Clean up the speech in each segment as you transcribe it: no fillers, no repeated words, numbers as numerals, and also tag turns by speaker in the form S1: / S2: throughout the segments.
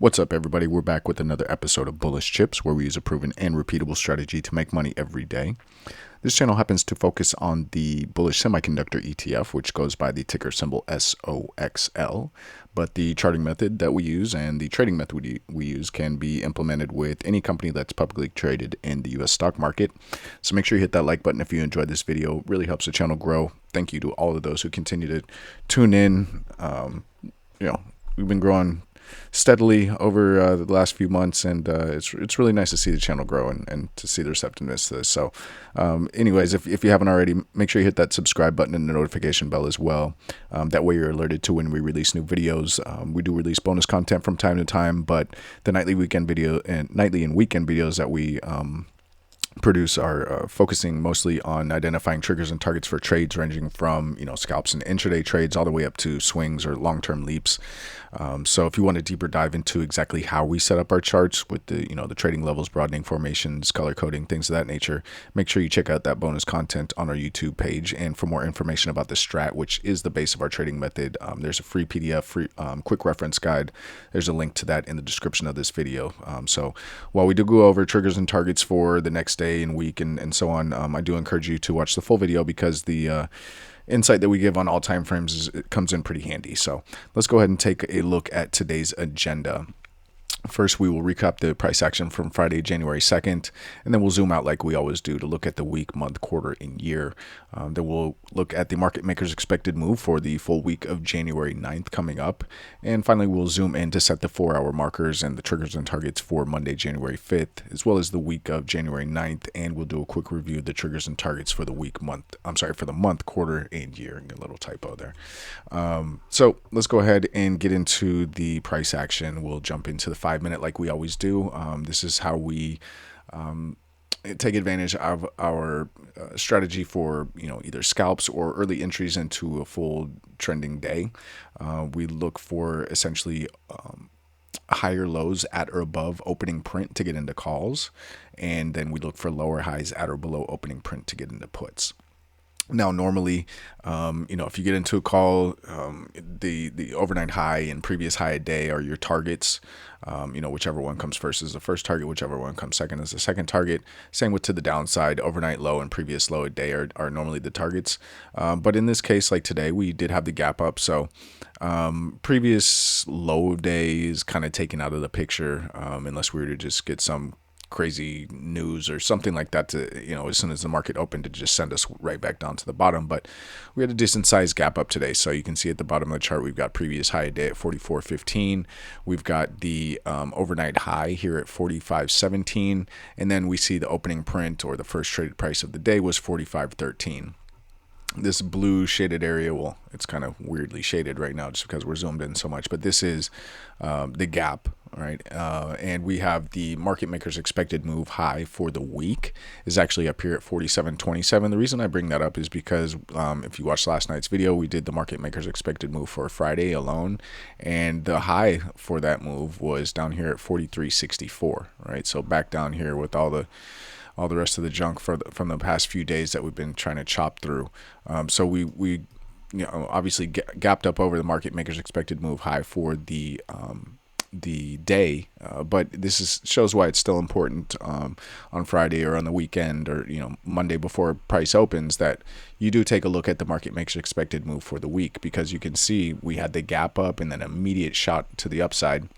S1: What's up, everybody? We're back with another episode of Bullish Chips, where we use a proven and repeatable strategy to make money every day. This channel happens to focus on the Bullish Semiconductor ETF, which goes by the ticker symbol SOXL. But the charting method that we use and the trading method we use can be implemented with any company that's publicly traded in the U.S. stock market. So make sure you hit that like button if you enjoyed this video. It really helps the channel grow. Thank you to all of those who continue to tune in. We've been growing steadily over the last few months, and it's really nice to see the channel grow and to see the receptiveness to this. So anyways, if you haven't already, make sure you hit that subscribe button and the notification bell as well. That way you're alerted to when we release new videos. We do release bonus content from time to time, but the nightly and weekend videos that we produce are focusing mostly on identifying triggers and targets for trades ranging from scalps and intraday trades all the way up to swings or long-term leaps. So if you want a deeper dive into exactly how we set up our charts with the the trading levels, broadening formations, color coding, things of that nature, make sure you check out that bonus content on our YouTube page. And for more information about the strat, which is the base of our trading method, there's a free PDF, quick reference guide. There's a link to that in the description of this video. So while we do go over triggers and targets for the next day and week and so on, I do encourage you to watch the full video because the insight that we give on all time frames comes in pretty handy. So let's go ahead and take a look at today's agenda. First, we will recap the price action from Friday, January 2nd, and then we'll zoom out like we always do to look at the week, month, quarter, and year. Then we'll look at the market maker's expected move for the full week of January 9th coming up. And finally, we'll zoom in to set the 4-hour markers and the triggers and targets for Monday, January 5th, as well as the week of January 9th. And we'll do a quick review of the triggers and targets for the for the month, quarter, and year. A little typo there. So let's go ahead and get into the price action. We'll jump into the 5-minute like we always do. This is how we take advantage of our strategy for either scalps or early entries into a full trending day. We look for essentially higher lows at or above opening print to get into calls, and then we look for lower highs at or below opening print to get into puts. Now, normally, if you get into a call, the overnight high and previous high a day are your targets. Whichever one comes first is the first target, whichever one comes second is the second target. Same with to the downside, overnight low and previous low a day are normally the targets. But in this case, like today, we did have the gap up. So previous low day is kind of taken out of the picture, unless we were to just get some crazy news or something like that to as soon as the market opened to just send us right back down to the bottom. But we had a decent sized gap up today, so you can see at the bottom of the chart we've got previous high day at 44.15. We've got the overnight high here at 45.17, and then we see the opening print or the first traded price of the day was 45.13. This blue shaded area, well, it's kind of weirdly shaded right now just because we're zoomed in so much, but this is the gap, right? And we have the market maker's expected move high for the week is actually up here at 47.27. The reason I bring that up is because if you watched last night's video, we did the market maker's expected move for Friday alone, and the high for that move was down here at 43.64, right? So back down here with all the rest of the junk from the past few days that we've been trying to chop through. So we obviously gapped up over the market maker's expected move high for the day, but this shows why it's still important on Friday or on the weekend or Monday before price opens that you do take a look at the market maker's expected move for the week, because you can see we had the gap up and then immediate shot to the upside.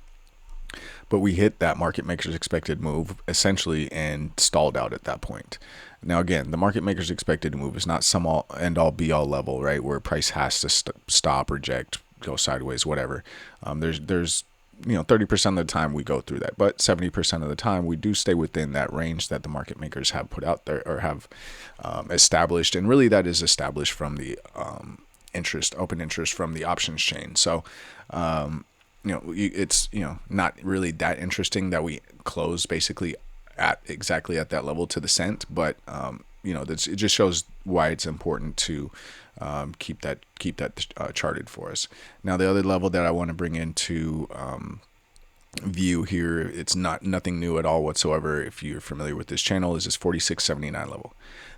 S1: But we hit that market maker's expected move essentially and stalled out at that point. Now, again, the market maker's expected move is not some end all be all level, right? Where price has to stop, reject, go sideways, whatever. There's 30% of the time we go through that, but 70% of the time we do stay within that range that the market makers have put out there or have established. And really that is established from the open interest from the options chain. So, it's not really that interesting that we close basically at exactly at that level to the cent, but it just shows why it's important to keep that charted for us. Now, the other level that I want to bring into view here, it's nothing new at all whatsoever. If you're familiar with this channel, is this 46.79 level.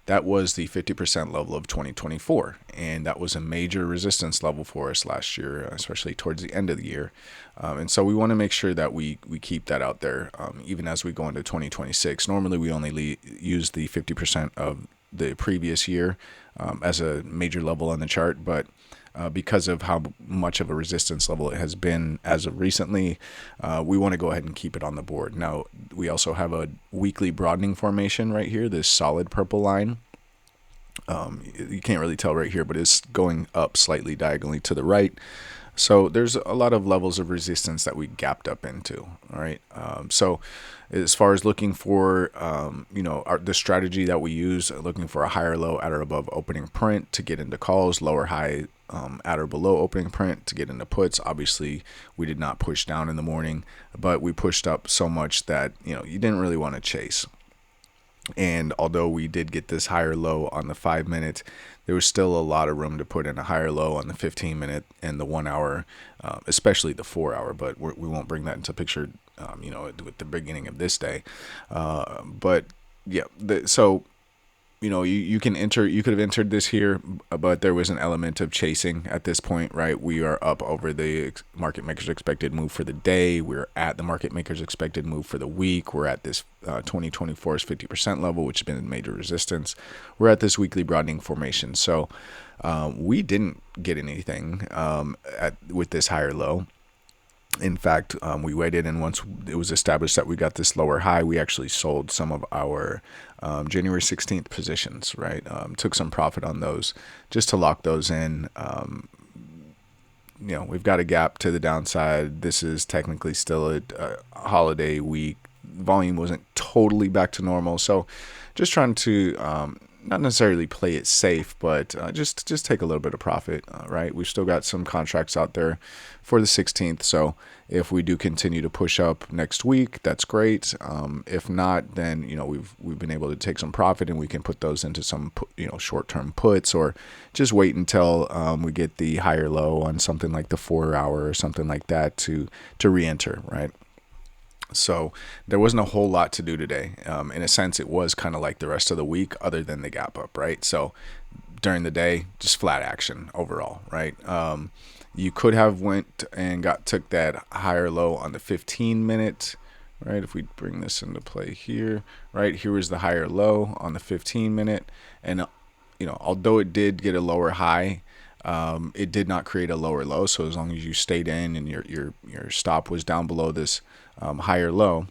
S1: That was the 50% level of 2024, and that was a major resistance level for us last year, especially towards the end of the year. And so we want to make sure that we keep that out there, even as we go into 2026. Normally, we only use the 50% of the previous year as a major level on the chart, but because of how much of a resistance level it has been as of recently, we want to go ahead and keep it on the board. Now, we also have a weekly broadening formation right here, this solid purple line. You can't really tell right here, but it's going up slightly diagonally to the right. So there's a lot of levels of resistance that we gapped up into. All right. So as far as looking for, the strategy that we use, looking for a higher low at or above opening print to get into calls, lower high at or below opening print to get into puts. Obviously, we did not push down in the morning, but we pushed up so much that, you didn't really want to chase. And although we did get this higher low on the 5 minute, there was still a lot of room to put in a higher low on the 15 minute and the 1 hour, especially the 4 hour, but we won't bring that into picture, with the beginning of this day. But yeah, so you can enter, you could have entered this here, but there was an element of chasing at this point, right? We are up over the market makers expected move for the day. We're at the market makers expected move for the week. We're at this 2024's 50% level, which has been a major resistance. We're at this weekly broadening formation. So we didn't get anything with this higher low. In fact, we waited, and once it was established that we got this lower high, we actually sold some of our January 16th positions, right? Took some profit on those just to lock those in. We've got a gap to the downside. This is technically still a holiday week. Volume wasn't totally back to normal. So just trying to not necessarily play it safe, but just take a little bit of profit, right? We've still got some contracts out there for the 16th. So if we do continue to push up next week, that's great. If not, then, we've been able to take some profit, and we can put those into some, short-term puts, or just wait until we get the higher low on something like the 4 hour or something like that to re-enter, right? So there wasn't a whole lot to do today. In a sense, it was kind of like the rest of the week, other than the gap up, right? So during the day, just flat action overall, right? You could have went and took that higher low on the 15 minute, right? If we bring this into play here, right? Here was the higher low on the 15 minute. And, although it did get a lower high, it did not create a lower low. So as long as you stayed in and your stop was down below this higher low,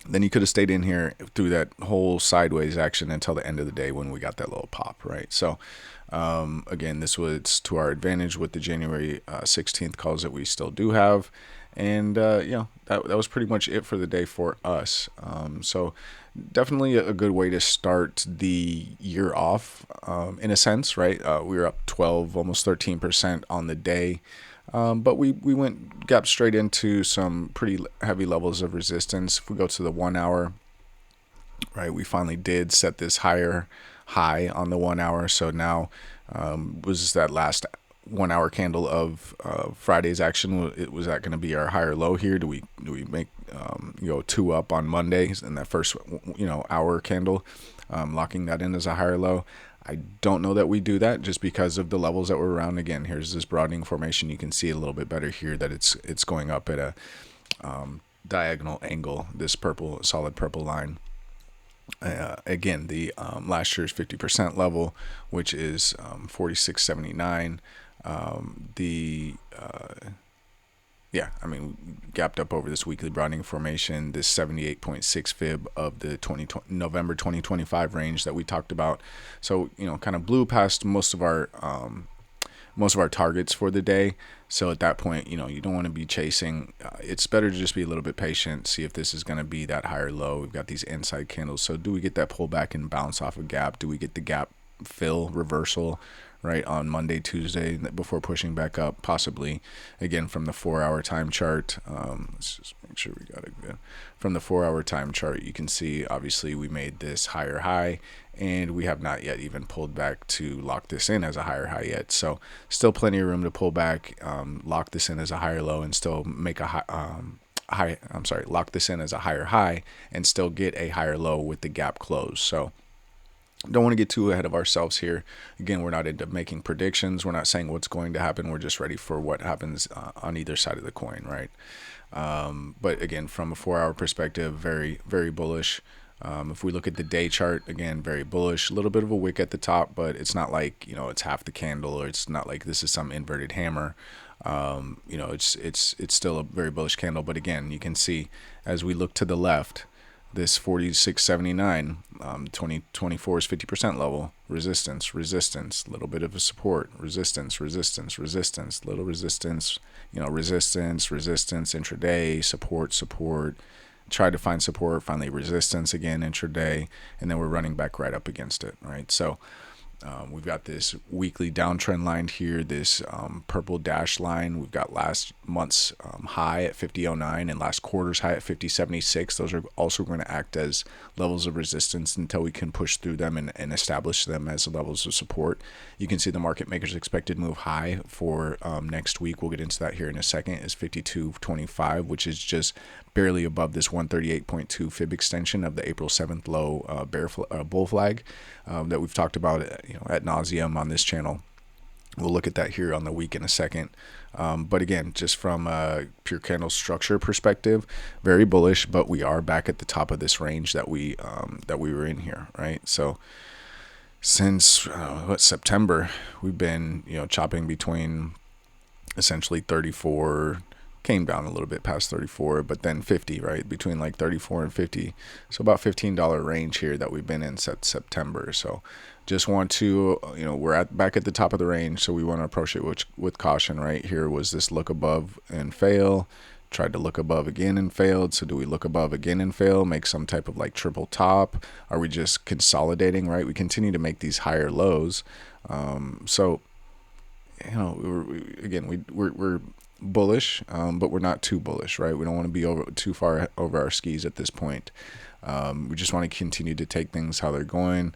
S1: then you could have stayed in here through that whole sideways action until the end of the day when we got that little pop, right? So again, this was to our advantage with the January 16th calls that we still do have. And, that was pretty much it for the day for us. So definitely a good way to start the year off, in a sense, right? We were up 12, almost 13% on the day. But we went gap straight into some pretty heavy levels of resistance. If we go to the 1 hour, right, we finally did set this higher high on the 1 hour. So now was that last 1 hour candle of Friday's action? Was that going to be our higher low here? Do we make two up on Mondays in that first hour candle, locking that in as a higher low? I don't know that we do that, just because of the levels that we're around. Again, here's this broadening formation. You can see a little bit better here that it's going up at a diagonal angle, this solid purple line. Again, the last year's 50% level, which is 46.79. Gapped up over this weekly broadening formation, this 78.6 fib of the November 2025 range that we talked about. So, kind of blew past most of our targets for the day. So at that point, you don't want to be chasing. It's better to just be a little bit patient, see if this is going to be that higher low. We've got these inside candles. So do we get that pullback and bounce off a gap? Do we get the gap fill reversal, right, on Monday, Tuesday, before pushing back up? Possibly. Again, from the 4 hour time chart, let's just make sure we got it good. From the 4 hour time chart, you can see obviously we made this higher high, and we have not yet even pulled back to lock this in as a higher high yet. So still plenty of room to pull back, lock this in as a higher low, and still make a lock this in as a higher high and still get a higher low with the gap close. So don't want to get too ahead of ourselves here. Again, we're not into making predictions. We're not saying what's going to happen. We're just ready for what happens on either side of the coin, right? But again, from a 4-hour perspective, very, very bullish. If we look at the day chart, again, very bullish. A little bit of a wick at the top, but it's not like, it's half the candle, or it's not like this is some inverted hammer. It's still a very bullish candle. But again, you can see as we look to the left, this 46.79, 2024's 50% level, resistance, little bit of a support, resistance, little resistance, resistance, intraday, support, try to find support, finally resistance again intraday, and then we're running back right up against it, right? So we've got this weekly downtrend line here, this purple dash line. We've got last month's high at 50.09 and last quarter's high at 50.76. Those are also going to act as levels of resistance until we can push through them and establish them as levels of support. You can see the market makers expected move high for next week. We'll get into that here in a second. Is 52.25, which is just barely above this 138.2 fib extension of the April 7th low bull flag that we've talked about ad nauseum on this channel. We'll look at that here on the week in a second. But again, just from a pure candle structure perspective, very bullish, but we are back at the top of this range that we were in here, right? So since September, we've been chopping between essentially 34, came down a little bit past 34, but then 50, right? Between like 34 and 50. So about $15 range here that we've been in since September. So just want to, we're back at the top of the range. So we want to approach it with caution, right? Here was this look above and fail. Tried to look above again and failed. So do we look above again and fail, make some type of like triple top? Are we just consolidating, right? We continue to make these higher lows. So, we're bullish, but we're not too bullish, right? We don't want to be too far over our skis at this point. We just want to continue to take things how they're going.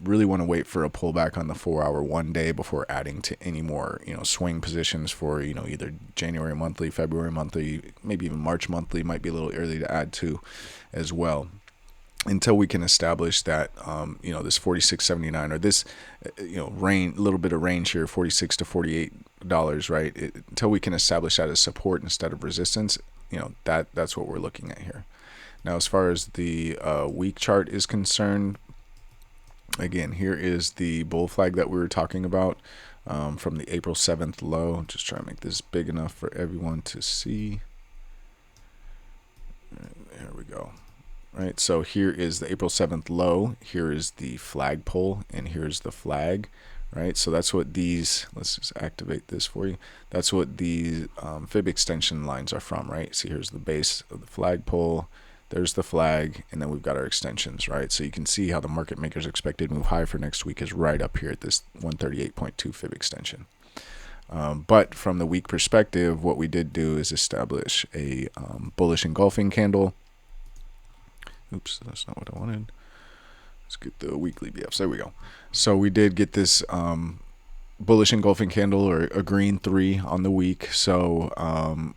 S1: Really want to wait for a pullback on the 4-hour one day before adding to any more swing positions for either January monthly, February monthly, maybe even March monthly. Might be a little early to add to as well, until we can establish that this 46.79 or this little bit of range here, $46 to $48, right? Until we can establish that as support instead of resistance, that's what we're looking at here. Now, as far as the week chart is concerned, again, here is the bull flag that we were talking about from the April 7th low. Just try to make this big enough for everyone to see. There we go. Right, so here is the April 7th low, here is the flagpole, and here's the flag, right? So that's what these, let's just activate this for you. That's what these fib extension lines are from, right? So here's the base of the flagpole, there's the flag, and then we've got our extensions, right? So you can see how the market makers expected move high for next week is right up here at this 138.2 fib extension. But from the week perspective, what we did do is establish a bullish engulfing candle. Oops, that's not what I wanted. Let's get the weekly BFs. There we go. So we did get this bullish engulfing candle, or a green 3 on the week. So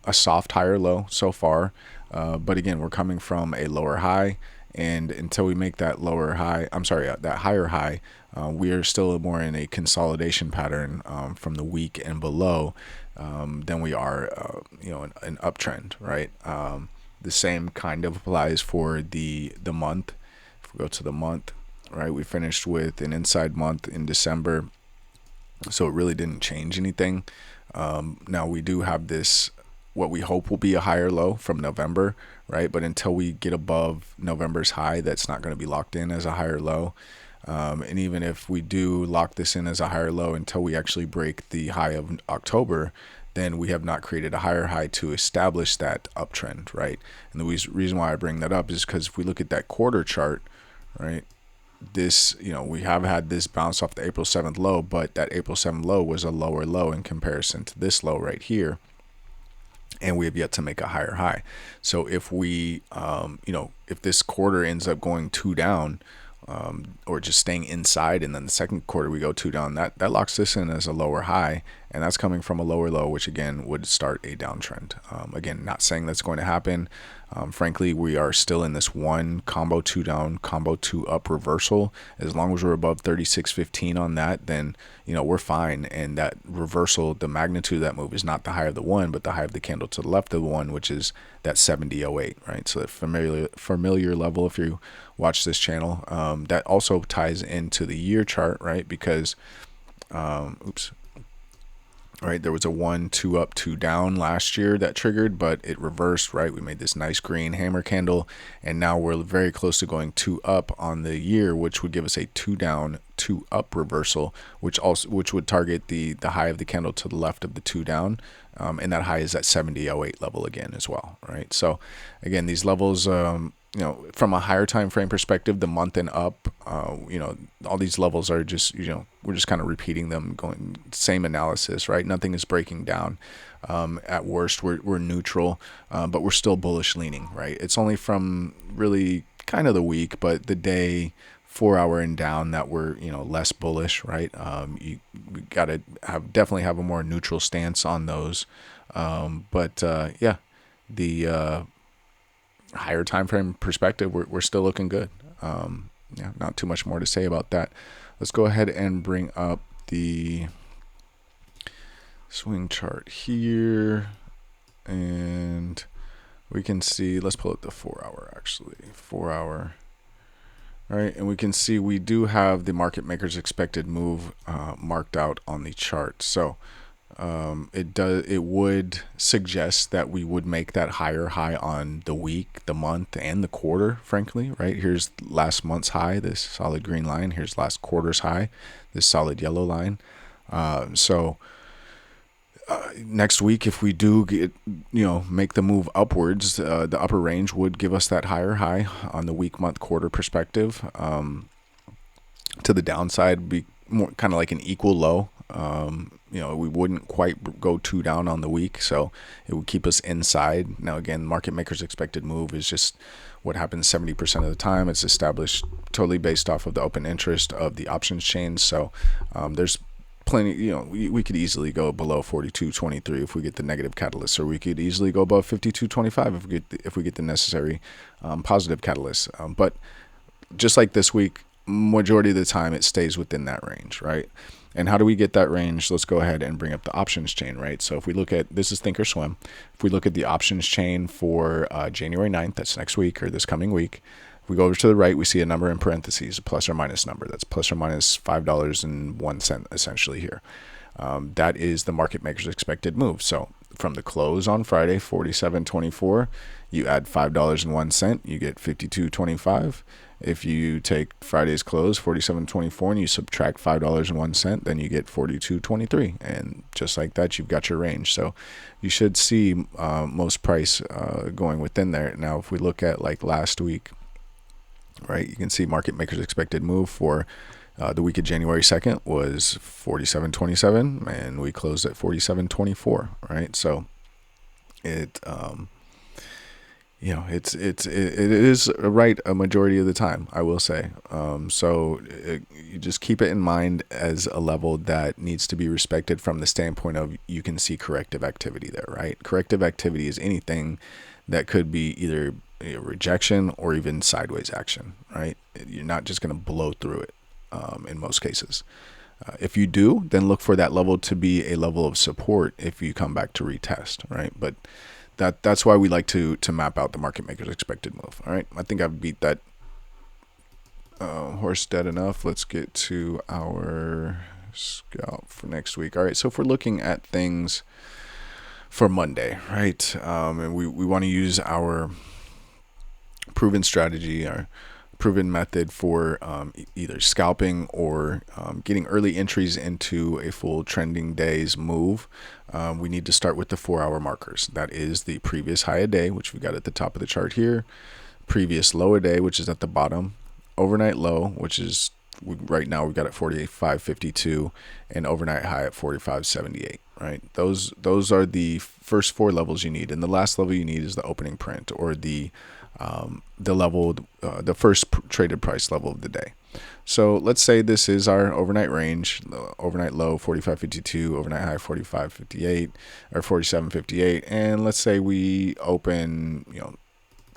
S1: a soft higher low so far. But again, we're coming from a lower high. And until we make that that higher high, we are still more in a consolidation pattern from the week and below than we are, an uptrend, right? The same kind of applies for the month. If we go to the month, right, we finished with an inside month in December, so it really didn't change anything. Now we do have this, what we hope will be a higher low from November, right? But until we get above November's high, that's not going to be locked in as a higher low. And even if we do lock this in as a higher low until we actually break the high of October, then we have not created a higher high to establish that uptrend, right? And the reason why I bring that up is because if we look at that quarter chart, right, this, we have had this bounce off the April 7th low, but that April 7th low was a lower low in comparison to this low right here. And we have yet to make a higher high. So if we, if this quarter ends up going 2 down, or just staying inside, and then the second quarter we go 2 down, that locks this in as a lower high, and that's coming from a lower low, which again would start a downtrend. Again, not saying that's going to happen. Frankly, we are still in this one combo 2 down, combo 2 up reversal. As long as we're above 36.15 on that, then we're fine. And that reversal, the magnitude of that move is not the high of the one, but the high of the candle to the left of the one, which is that 70.08, right? So that familiar level, if you watch this channel, that also ties into the year chart, right? Because right, there was a 1 2 up 2 down last year that triggered, but it reversed, right? We made this nice green hammer candle, and now we're very close to going 2 up on the year, which would give us a 2 down 2 up reversal, which would target the high of the candle to the left of the 2 down, and that high is at 70.08 level again as well, right? So again, these levels, from a higher time frame perspective, the month and up, all these levels are just, we're just kind of repeating them, going same analysis, right? Nothing is breaking down. At worst, we're neutral, but we're still bullish leaning, right? It's only from really kind of the week, but the day, 4 hour and down, that we're less bullish, right? We gotta definitely have a more neutral stance on those. Yeah, the higher time frame perspective, we're still looking good. Yeah, not too much more to say about that. Let's go ahead and bring up the swing chart here, and we can see, let's pull up the 4 hour, actually 4 hour. All right, and we can see we do have the market maker's expected move marked out on the chart. So it would suggest that we would make that higher high on the week, the month, and the quarter, frankly, right? Here's last month's high, this solid green line. Here's last quarter's high, this solid yellow line. Next week, if we do get, make the move upwards, the upper range would give us that higher high on the week, month, quarter perspective. To the downside, be more kind of like an equal low. We wouldn't quite go 2 down on the week, so it would keep us inside. Now, again, market maker's expected move is just what happens 70% of the time. It's established totally based off of the open interest of the options chain. So there's plenty, we could easily go below 42.23 if we get the negative catalyst, or we could easily go above 52.25 if we get the necessary positive catalyst. But just like this week, majority of the time it stays within that range, right? And how do we get that range? Let's go ahead and bring up the options chain, right? So if we look at, this is Thinkorswim. If we look at the options chain for January 9th, that's next week or this coming week, if we go over to the right, we see a number in parentheses, a plus or minus number. That's plus or minus $5.01 essentially here. That is the market maker's expected move. So from the close on Friday, 47.24, you add $5.01, you get 52.25. If you take Friday's close, 47.24, and you subtract $5.01, then you get 42.23, and just like that, you've got your range. So you should see most price going within there. Now, if we look at like last week, right, you can see market maker's expected move for the week of January 2nd was 47.27, and we closed at 47.24, right? So it it is right a majority of the time, I will say. You just keep it in mind as a level that needs to be respected from the standpoint of you can see corrective activity there, right? Corrective activity is anything that could be either a rejection or even sideways action, right? You're not just going to blow through it in most cases. If you do, then look for that level to be a level of support if you come back to retest, right? But that's why we like to map out the market maker's expected move. All right, I think I've beat that horse dead enough. Let's get to our scalp for next week. All right, so if we're looking at things for Monday, right, and we want to use our proven strategy, our proven method for either scalping or getting early entries into a full trending day's move, we need to start with the 4 hour markers. That is the previous high a day, which we got at the top of the chart here, previous low a day, which is at the bottom, overnight low, which is right now we've got at 45.52, and overnight high at 45.78, right? Those are the first 4 levels you need, and the last level you need is the opening print, or the the first traded price level of the day. So let's say this is our overnight range, overnight low 45.52, overnight high 45.58 or 47.58, and let's say we open,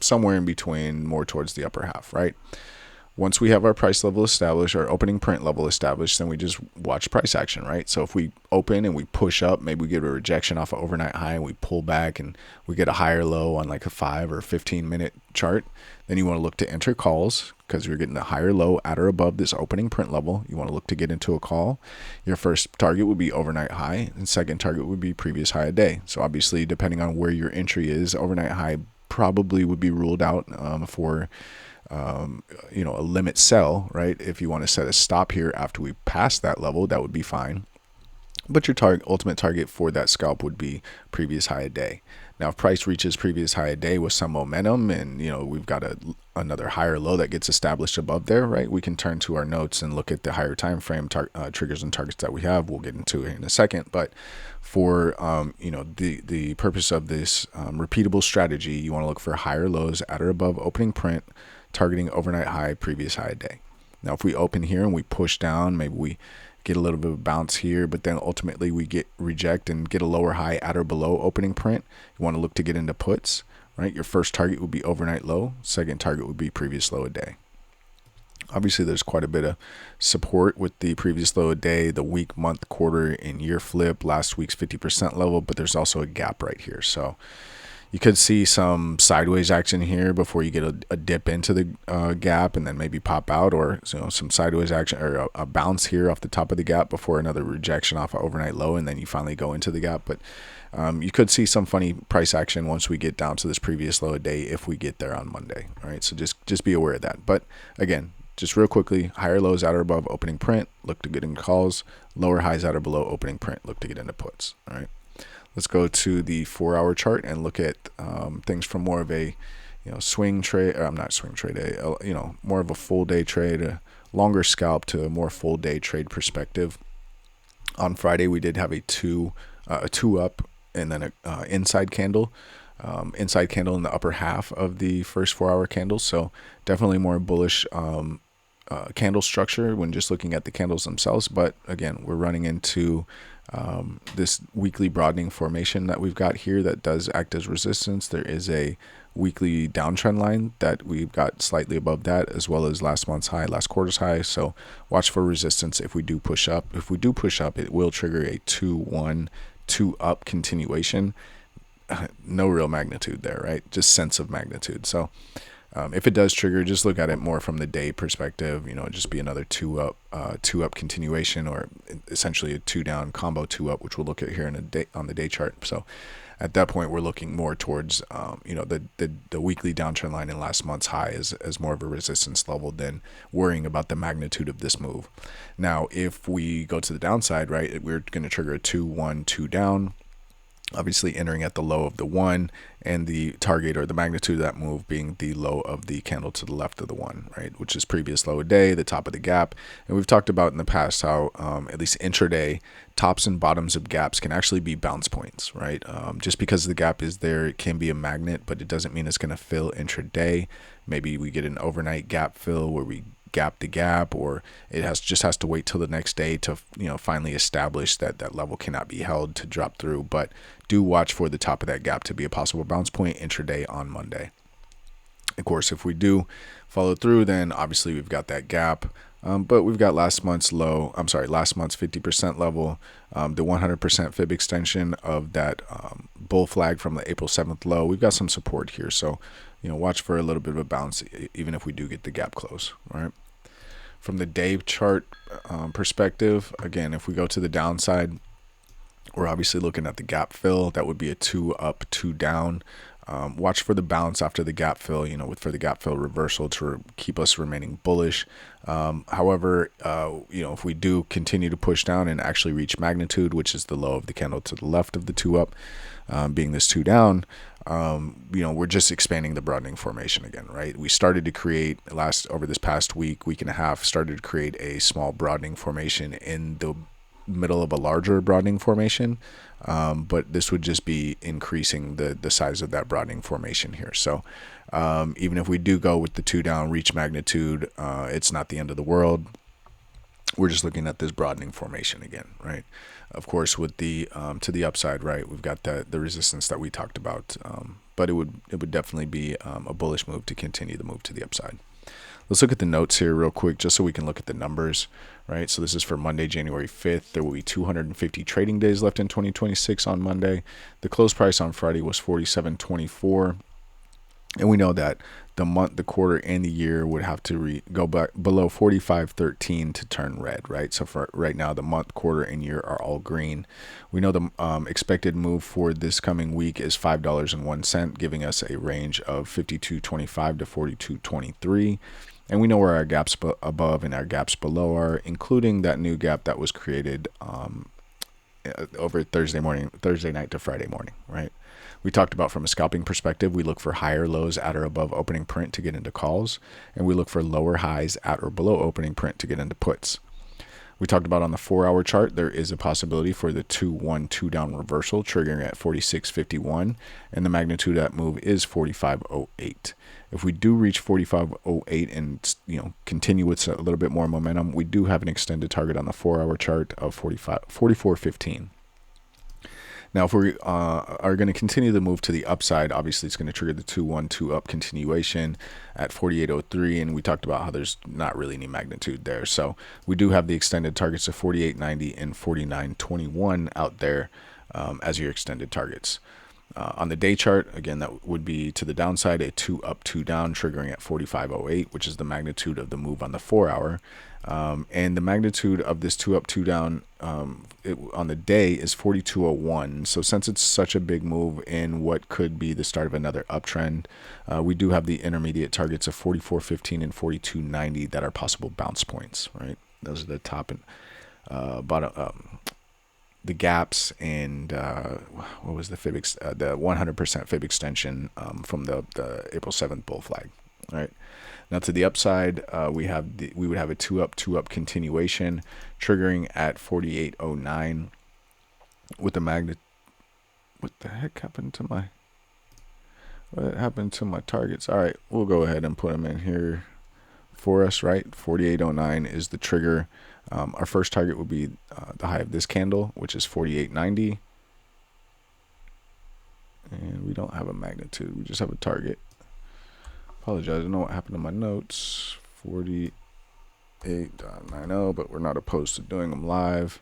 S1: somewhere in between, more towards the upper half, right? Once we have our price level established, our opening print level established, then we just watch price action, right? So if we open and we push up, maybe we get a rejection off an overnight high and we pull back and we get a higher low on like a 5 or 15-minute chart, then you want to look to enter calls because you're getting a higher low at or above this opening print level. You want to look to get into a call. Your first target would be overnight high, and second target would be previous high a day. So obviously, depending on where your entry is, overnight high probably would be ruled out for a limit sell, right? If you want to set a stop here after we pass that level, that would be fine. But your ultimate target for that scalp would be previous high a day. Now, if price reaches previous high a day with some momentum and, we've got another higher low that gets established above there, right? We can turn to our notes and look at the higher time frame triggers and targets that we have. We'll get into it in a second. But for, the purpose of this repeatable strategy, you want to look for higher lows at or above opening print, targeting overnight high, previous high a day. Now, if we open here and we push down, maybe we get a little bit of a bounce here, but then ultimately we get reject and get a lower high at or below opening print. You want to look to get into puts, right? Your first target would be overnight low. Second target would be previous low a day. Obviously, there's quite a bit of support with the previous low a day, the week, month, quarter, and year flip, last week's 50% level, but there's also a gap right here. So you could see some sideways action here before you get a dip into the gap and then maybe pop out, or some sideways action or a bounce here off the top of the gap before another rejection off an overnight low, and then you finally go into the gap. But you could see some funny price action once we get down to this previous low a day if we get there on Monday. All right, so just be aware of that. But again, just real quickly, higher lows at or above opening print, look to get in calls. Lower highs at or below opening print, look to get into puts. All right. Let's go to the 4-hour chart and look at things from more of a swing trade, or not swing trade, more of a full day trade, a longer scalp to a more full day trade perspective. On Friday, we did have a two up and then a inside candle in the upper half of the first 4-hour candle. So definitely more bullish candle structure when just looking at the candles themselves. But again, we're running into this weekly broadening formation that we've got here that does act as resistance. There is a weekly downtrend line that we've got slightly above that, as well as last month's high, last quarter's high. So watch for resistance if we do push up. If we do push up, it will trigger a 2-1-2 up continuation. No real magnitude there, right? Just sense of magnitude. So if it does trigger, just look at it more from the day perspective. Just be another 2 up continuation, or essentially a 2 down combo 2 up, which we'll look at here on the day chart. So at that point, we're looking more towards the weekly downtrend line in last month's high as more of a resistance level than worrying about the magnitude of this move. Now, if we go to the downside, right, we're going to trigger a 2-1-2 down. Obviously entering at the low of the 1, and the target or the magnitude of that move being the low of the candle to the left of the 1, right, which is previous low a day, the top of the gap. And we've talked about in the past how at least intraday tops and bottoms of gaps can actually be bounce points, right? Just because the gap is there, it can be a magnet, but it doesn't mean it's going to fill intraday. Maybe we get an overnight gap fill where we gap the gap, or it just has to wait till the next day to finally establish that level cannot be held to drop through. But do watch for the top of that gap to be a possible bounce point intraday on Monday. Of course, if we do follow through, then obviously we've got that gap, but we've got last month's 50% level, the 100% fib extension of that bull flag from the April 7th low. We've got some support here, so watch for a little bit of a bounce even if we do get the gap close. All right. From the day chart perspective, again, if we go to the downside, we're obviously looking at the gap fill. That would be a 2 up, 2 down. Watch for the bounce after the gap fill, for the gap fill reversal to keep us remaining bullish. However, if we do continue to push down and actually reach magnitude, which is the low of the candle to the left of the 2 up, being this 2 down, we're just expanding the broadening formation again, right? We started to create over this past week and a half, started to create a small broadening formation in the middle of a larger broadening formation, but this would just be increasing the size of that broadening formation here. So even if we do go with the 2 down, reach magnitude, it's not the end of the world. We're just looking at this broadening formation again, right? Of course, with the to the upside, right, we've got the resistance that we talked about, but it would definitely be a bullish move to continue the move to the upside. Let's look at the notes here real quick, just so we can look at the numbers, right? So this is for Monday, January 5th. There will be 250 trading days left in 2026 on Monday. The close price on Friday was 47.24. And we know that the month, the quarter, and the year would have to go back below 45.13 to turn red, right? So for right now, the month, quarter, and year are all green. We know the expected move for this coming week is $5.01, giving us a range of 52.25 to 42.23. And we know where our gaps above and our gaps below are, including that new gap that was created over Thursday night to Friday morning, right? We talked about from a scalping perspective, we look for higher lows at or above opening print to get into calls, and we look for lower highs at or below opening print to get into puts. We talked about on the 4-hour chart, there is a possibility for the 2-1-2 down reversal triggering at 46.51, and the magnitude of that move is 45.08. If we do reach 45.08 and continue with a little bit more momentum, we do have an extended target on the 4-hour chart of 44.15. Now, if we are going to continue the move to the upside, obviously it's going to trigger the 2-1-2 up continuation at 48.03, and we talked about how there's not really any magnitude there. So we do have the extended targets of 48.90 and 49.21 out there as your extended targets. On the day chart, again, that would be to the downside, a 2 up, 2 down, triggering at 45.08, which is the magnitude of the move on the 4-hour. And the magnitude of this 2 up, 2 down on the day is 42.01. So since it's such a big move in what could be the start of another uptrend, we do have the intermediate targets of 44.15 and 42.90 that are possible bounce points, right? Those are the top and bottom. The gaps and what was the fib the 100% fib extension from the April 7th bull flag. All right. Now to the upside, we would have a 2 up, 2 up continuation triggering at 48.09 with the magnet. What the heck happened to my? What happened to my targets? All right, we'll go ahead and put them in here for us. Right, 48.09 is the trigger. Our first target would be the high of this candle, which is 48.90. And we don't have a magnitude. We just have a target. Apologize. I don't know what happened to my notes. 48.90, but we're not opposed to doing them live.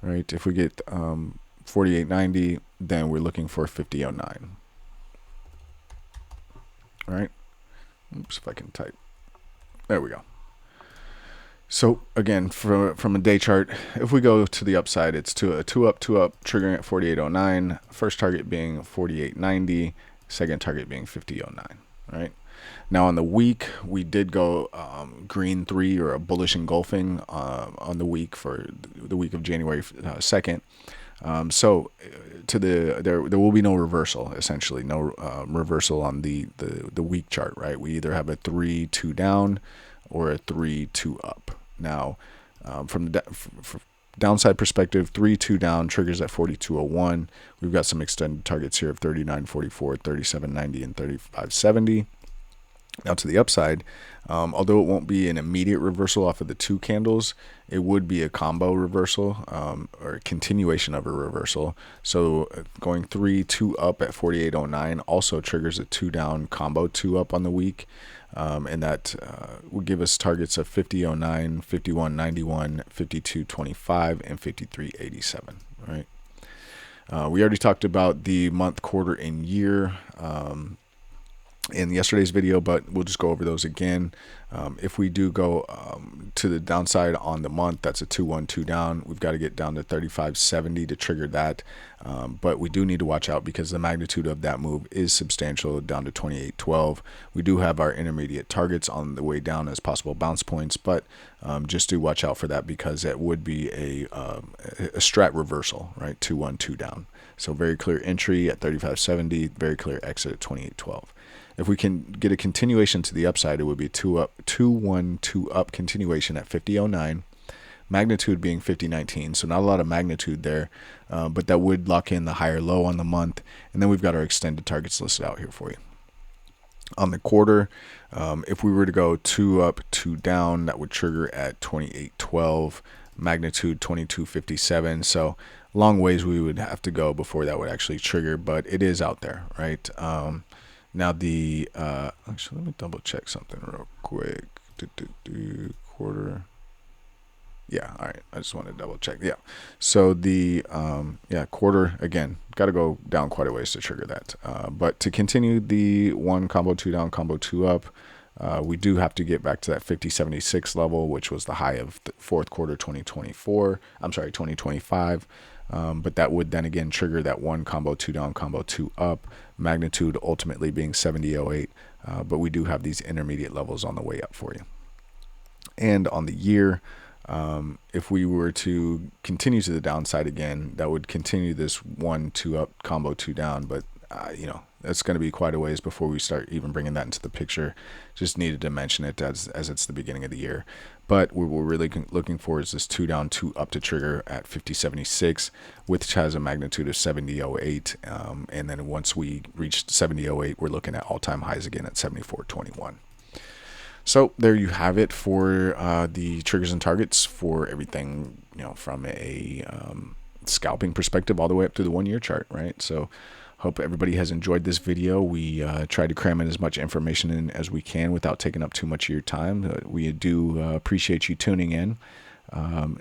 S1: Right. If we get 48.90, then we're looking for 50.09. All right. Oops, if I can type. There we go. So again, from a day chart, if we go to the upside, it's a 2 up, 2 up, triggering at 48.09. First target being 48.90. Second target being 50.09. Right. Now on the week, we did go green 3 or a bullish engulfing on the week for the week of January 2nd. So there will be no reversal, essentially no reversal on the week chart, right? We either have a 3-2 down or a 3-2 up. Now, from the downside perspective, 3-2 down triggers at 42.01. We've got some extended targets here of 39.44, 37.90, and 35.70. Now to the upside, although it won't be an immediate reversal off of the 2 candles, it would be a combo reversal or a continuation of a reversal. So going 3-2 up at 48.09 also triggers a 2 down combo 2 up on the week. And that will give us targets of 50.09, 51.91, 52.25, and 53.87. Right. We already talked about the month, quarter, and year in yesterday's video, but we'll just go over those again. If we do go to the downside on the month, that's a 2-1-2 down. We've got to get down to 35.70 to trigger that. But we do need to watch out because the magnitude of that move is substantial, down to 28.12. We do have our intermediate targets on the way down as possible bounce points, but just do watch out for that because it would be a strat reversal, right? 2-1-2 down. So very clear entry at 35.70, very clear exit at 28.12. If we can get a continuation to the upside, it would be 2-1-2 up continuation at 50.09. magnitude being 5019, so not a lot of magnitude there, but that would lock in the higher low on the month. And then we've got our extended targets listed out here for you. On the quarter, if we were to go 2 up, 2 down, that would trigger at 2812, magnitude 2257. So long ways we would have to go before that would actually trigger, but it is out there, right? Now the actually, let me double check something real quick. Quarter. Yeah, all right. I just want to double check. Yeah. So the quarter, again, got to go down quite a ways to trigger that. But to continue the 1 combo 2 down, combo 2 up, we do have to get back to that 5076 level, which was the high of the fourth quarter 2025. But that would then again trigger that 1 combo 2 down, combo 2 up, magnitude ultimately being 7008. But we do have these intermediate levels on the way up for you. And on the year, if we were to continue to the downside again, that would continue this 1 2 up, combo 2 down. But that's going to be quite a ways before we start even bringing that into the picture. Just needed to mention it as it's the beginning of the year. But what we're really looking for is this 2 down, 2 up to trigger at 5076, which has a magnitude of 7008. And then once we reach 7008, we're looking at all-time highs again at 7421. So there you have it for the triggers and targets for everything, from a scalping perspective all the way up to the 1 year chart, right? So hope everybody has enjoyed this video. We tried to cram in as much information in as we can without taking up too much of your time. We do appreciate you tuning in.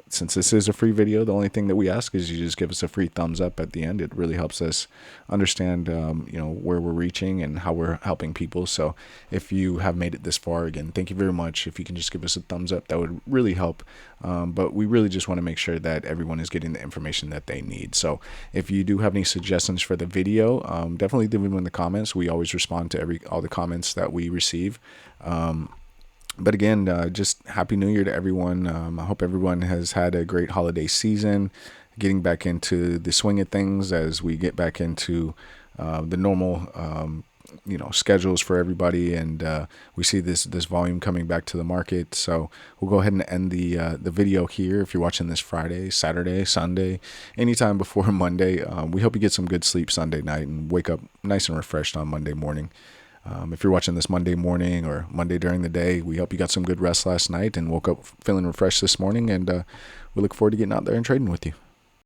S1: Since this is a free video, the only thing that we ask is you just give us a free thumbs up at the end. It really helps us understand, where we're reaching and how we're helping people. So if you have made it this far, again, thank you very much. If you can just give us a thumbs up, that would really help. But we really just want to make sure that everyone is getting the information that they need. So if you do have any suggestions for the video, definitely leave them in the comments. We always respond to all the comments that we receive. But again, just Happy New Year to everyone. I hope everyone has had a great holiday season, getting back into the swing of things as we get back into the normal, schedules for everybody. And we see this volume coming back to the market. So we'll go ahead and end the video here. If you're watching this Friday, Saturday, Sunday, anytime before Monday, we hope you get some good sleep Sunday night and wake up nice and refreshed on Monday morning. If you're watching this Monday morning or Monday during the day, we hope you got some good rest last night and woke up feeling refreshed this morning. And we look forward to getting out there and trading with you.